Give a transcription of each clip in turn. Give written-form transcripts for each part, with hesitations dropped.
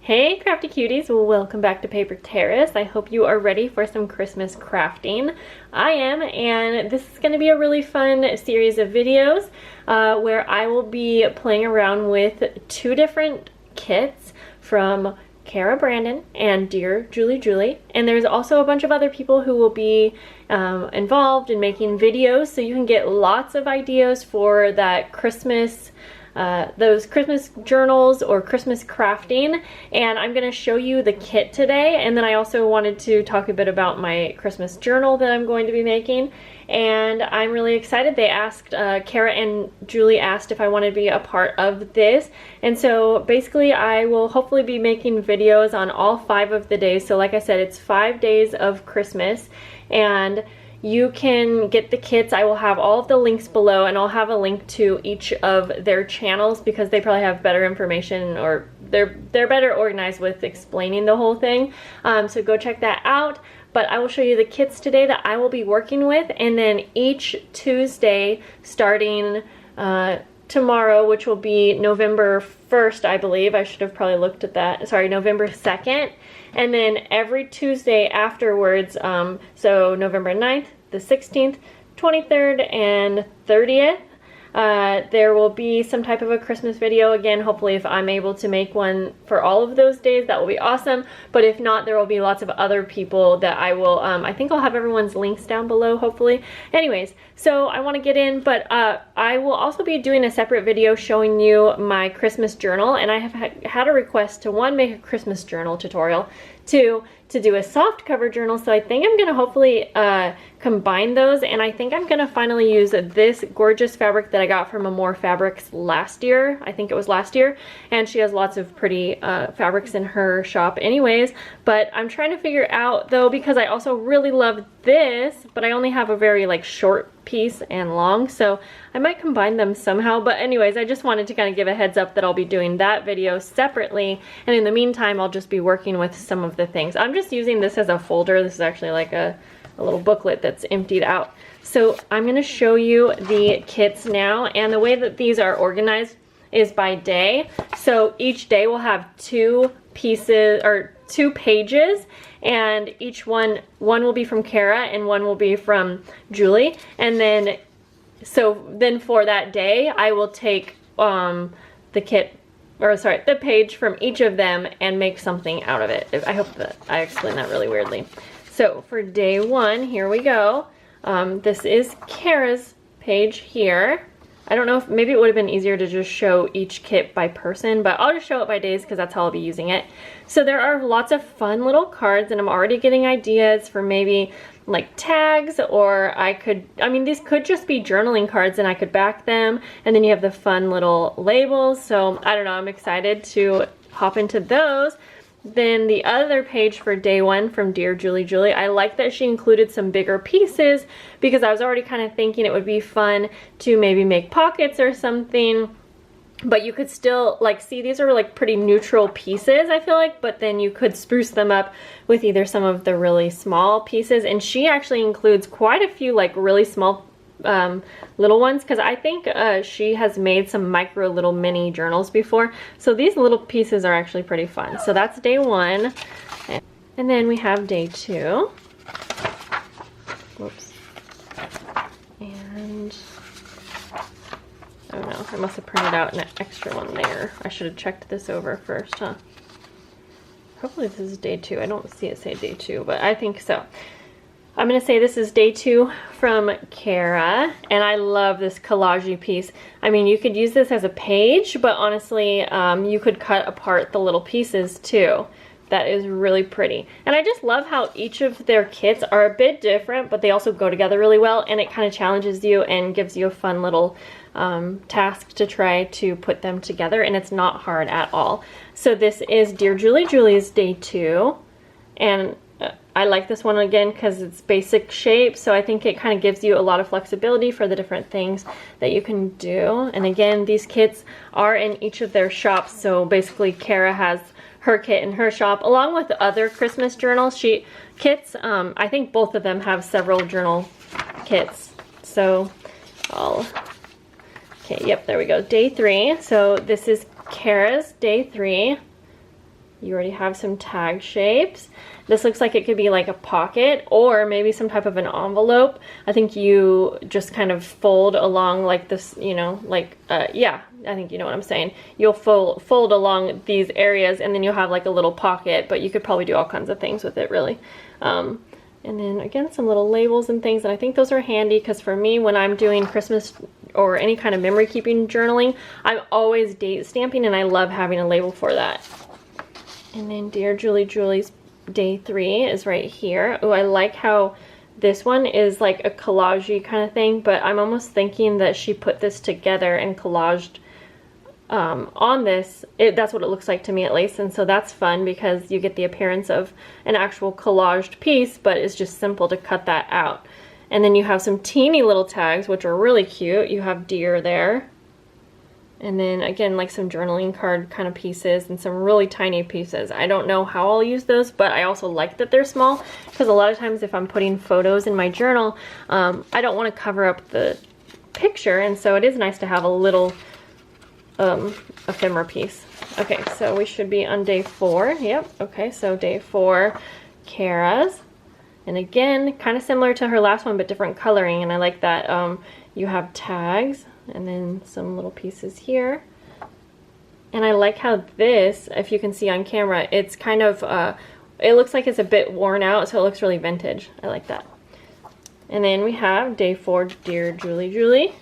Hey crafty cuties, welcome back to Paper Terrace. I hope you are ready for some Christmas crafting. I am, and this is going to be a really fun series of videos where I will be playing around with two different kits from Cara Brandon and DearJulieJulie, and there's also a bunch of other people who will be involved in making videos, so you can get lots of ideas for that Christmas those Christmas journals or Christmas crafting. And I'm going to show you the kit today, and then I also wanted to talk a bit about my Christmas journal that I'm going to be making, and I'm really excited. They asked, Cara and Julie asked if I wanted to be a part of this, and so basically I will hopefully be making videos on all 5 of the days. So like I said, it's 5 days of Christmas, and you can get the kits. I will have all of the links below, and I'll have a link to each of their channels because they probably have better information, or they're better organized with explaining the whole thing. So go check that out. But I will show you the kits today that I will be working with, and then each Tuesday starting tomorrow, which will be November 1st, I believe. I should have probably looked at that. Sorry, November 2nd. And then every Tuesday afterwards, so November 9th, the 16th, 23rd, and 30th, there will be some type of a Christmas video. Again, hopefully if I'm able to make one for all of those days, that will be awesome. But if not, there will be lots of other people that I will, I think I'll have everyone's links down below, hopefully. Anyways, so I want to get in, but I will also be doing a separate video showing you my Christmas journal, and I have had a request to, 1, make a Christmas journal tutorial, 2, to do a soft cover journal. So I think I'm going to hopefully combine those, and I think I'm going to finally use this gorgeous fabric that I got from Amore Fabrics last year. I think it was last year, and she has lots of pretty fabrics in her shop anyways. But I'm trying to figure out though, because I also really love this, but I only have a very like short piece and long, so I might combine them somehow. But anyways, I just wanted to kind of give a heads up that I'll be doing that video separately, and in the meantime I'll just be working with some of the things. I'm just using this as a folder. This is actually like a little booklet that's emptied out. So I'm going to show you the kits now, and the way that these are organized is by day. So each day will have 2 pieces or 2 pages, and each one will be from Cara and one will be from Julie. And then for that day I will take the page from each of them and make something out of it. I hope that I explained that really weirdly. So for day 1, here we go. This is Cara's page here. I don't know if maybe it would have been easier to just show each kit by person, but I'll just show it by days because that's how I'll be using it. So there are lots of fun little cards, and I'm already getting ideas for maybe like tags, or these could just be journaling cards and I could back them, and then you have the fun little labels. So I don't know, I'm excited to hop into those. Then the other page for day 1 from DearJulieJulie, I like that she included some bigger pieces because I was already kind of thinking it would be fun to maybe make pockets or something. But you could still, like, see, these are like pretty neutral pieces, I feel like, but then you could spruce them up with either some of the really small pieces. And she actually includes quite a few like really small little ones, because I think she has made some micro little mini journals before. So these little pieces are actually pretty fun. So that's day 1. And then we have day 2. Whoops. And oh no, I must have printed out an extra one there. I should have checked this over first, huh? Hopefully this is day 2. I don't see it say day 2, but I think so. I'm going to say this is day 2 from Cara, and I love this collage piece. I mean, you could use this as a page, but honestly, you could cut apart the little pieces too. That is really pretty. And I just love how each of their kits are a bit different, but they also go together really well, and it kind of challenges you and gives you a fun little task to try to put them together, and it's not hard at all. So this is DearJulieJulie's day 2, and I like this one again because it's basic shape, so I think it kind of gives you a lot of flexibility for the different things that you can do. And again, these kits are in each of their shops, so basically Cara has her kit in her shop along with other Christmas journal kits. I think both of them have several journal kits. So okay, yep, there we go, day 3. So this is Cara's day 3. You already have some tag shapes. This looks like it could be like a pocket or maybe some type of an envelope. I think you just kind of fold along like this, you know, like, yeah, I think you know what I'm saying. You'll fold along these areas and then you'll have like a little pocket, but you could probably do all kinds of things with it really. And then again, some little labels and things, and I think those are handy because for me, when I'm doing Christmas or any kind of memory keeping journaling, I'm always date stamping and I love having a label for that. And then Dear Julie Julie's day 3 is right here. Oh, I like how this one is like a collage-y kind of thing, but I'm almost thinking that she put this together and collaged on this. That's what it looks like to me at least, and so that's fun because you get the appearance of an actual collaged piece, but it's just simple to cut that out. And then you have some teeny little tags, which are really cute. You have deer there. And then again, like some journaling card kind of pieces and some really tiny pieces. I don't know how I'll use those, but I also like that they're small because a lot of times if I'm putting photos in my journal, I don't want to cover up the picture, and so it is nice to have a little ephemera piece. Okay, so we should be on day 4. Yep, okay, so day 4, Cara's. And again, kind of similar to her last one, but different coloring, and I like that. You have tags, and then some little pieces here. And I like how this, if you can see on camera, it's kind of, it looks like it's a bit worn out, so it looks really vintage. I like that. And then we have day 4, Dear Julie Julie.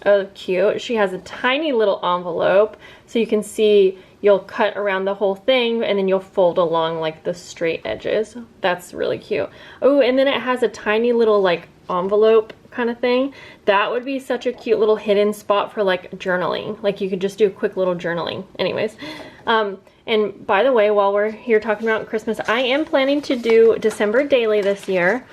Oh, cute. She has a tiny little envelope, so you can see you'll cut around the whole thing and then you'll fold along like the straight edges. That's really cute. Oh, and then it has a tiny little like envelope kind of thing. That would be such a cute little hidden spot for like journaling. Like you could just do a quick little journaling. Anyways, and by the way, while we're here talking about Christmas, I am planning to do December Daily this year.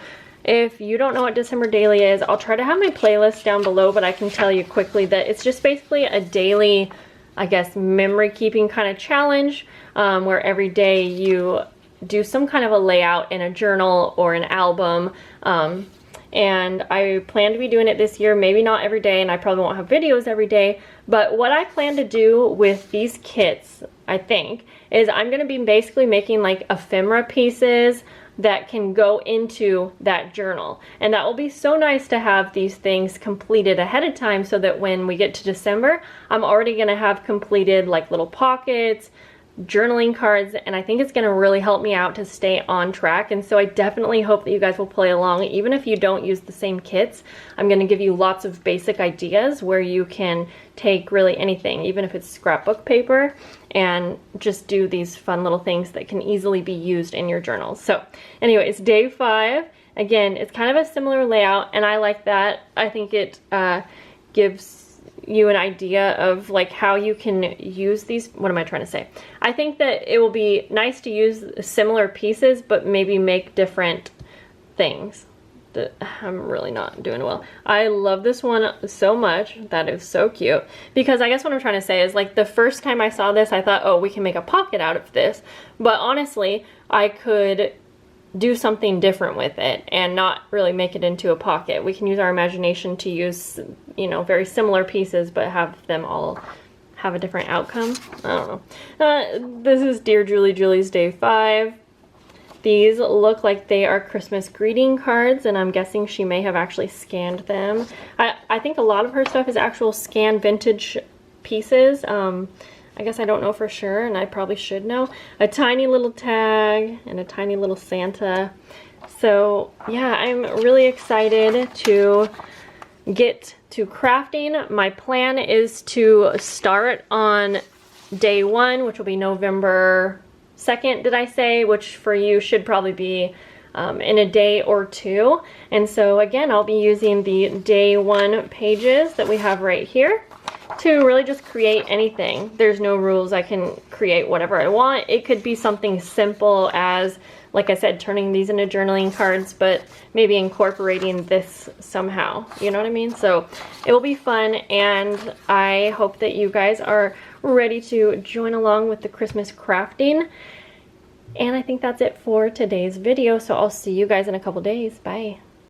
If you don't know what December Daily is, I'll try to have my playlist down below, but I can tell you quickly that it's just basically a daily, I guess, memory keeping kind of challenge, where every day you do some kind of a layout in a journal or an album. And I plan to be doing it this year, maybe not every day, and I probably won't have videos every day, but what I plan to do with these kits, I think, is I'm going to be basically making like ephemera pieces that can go into that journal. And that will be so nice to have these things completed ahead of time so that when we get to December, I'm already gonna have completed like little pockets, journaling cards, and I think it's gonna really help me out to stay on track. And so I definitely hope that you guys will play along. Even if you don't use the same kits, I'm gonna give you lots of basic ideas where you can take really anything, even if it's scrapbook paper, and just do these fun little things that can easily be used in your journals. So anyways, day 5, again, it's kind of a similar layout, and I like that. I think it gives you an idea of like how you can use these. What am I trying to say? I think that it will be nice to use similar pieces, but maybe make different things. I'm really not doing well. I love this one so much. That is so cute. Because I guess what I'm trying to say is like the first time I saw this, I thought, oh, we can make a pocket out of this. But honestly, I could do something different with it and not really make it into a pocket. We can use our imagination to use, you know, very similar pieces, but have them all have a different outcome. I don't know. This is Dear Julie Julie's day 5. These look like they are Christmas greeting cards, and I'm guessing she may have actually scanned them. I think a lot of her stuff is actual scanned vintage pieces. I guess I don't know for sure, and I probably should know. A tiny little tag and a tiny little Santa. So yeah, I'm really excited to get to crafting. My plan is to start on day 1, which will be November 2nd, did I say? Which for you should probably be in a day or 2. And so again, I'll be using the day 1 pages that we have right here to really just create anything. There's no rules. I can create whatever I want. It could be something simple as, like I said, turning these into journaling cards, but maybe incorporating this somehow. You know what I mean? So it will be fun, and I hope that you guys are ready to join along with the Christmas crafting. And I think that's it for today's video, so I'll see you guys in a couple days. Bye.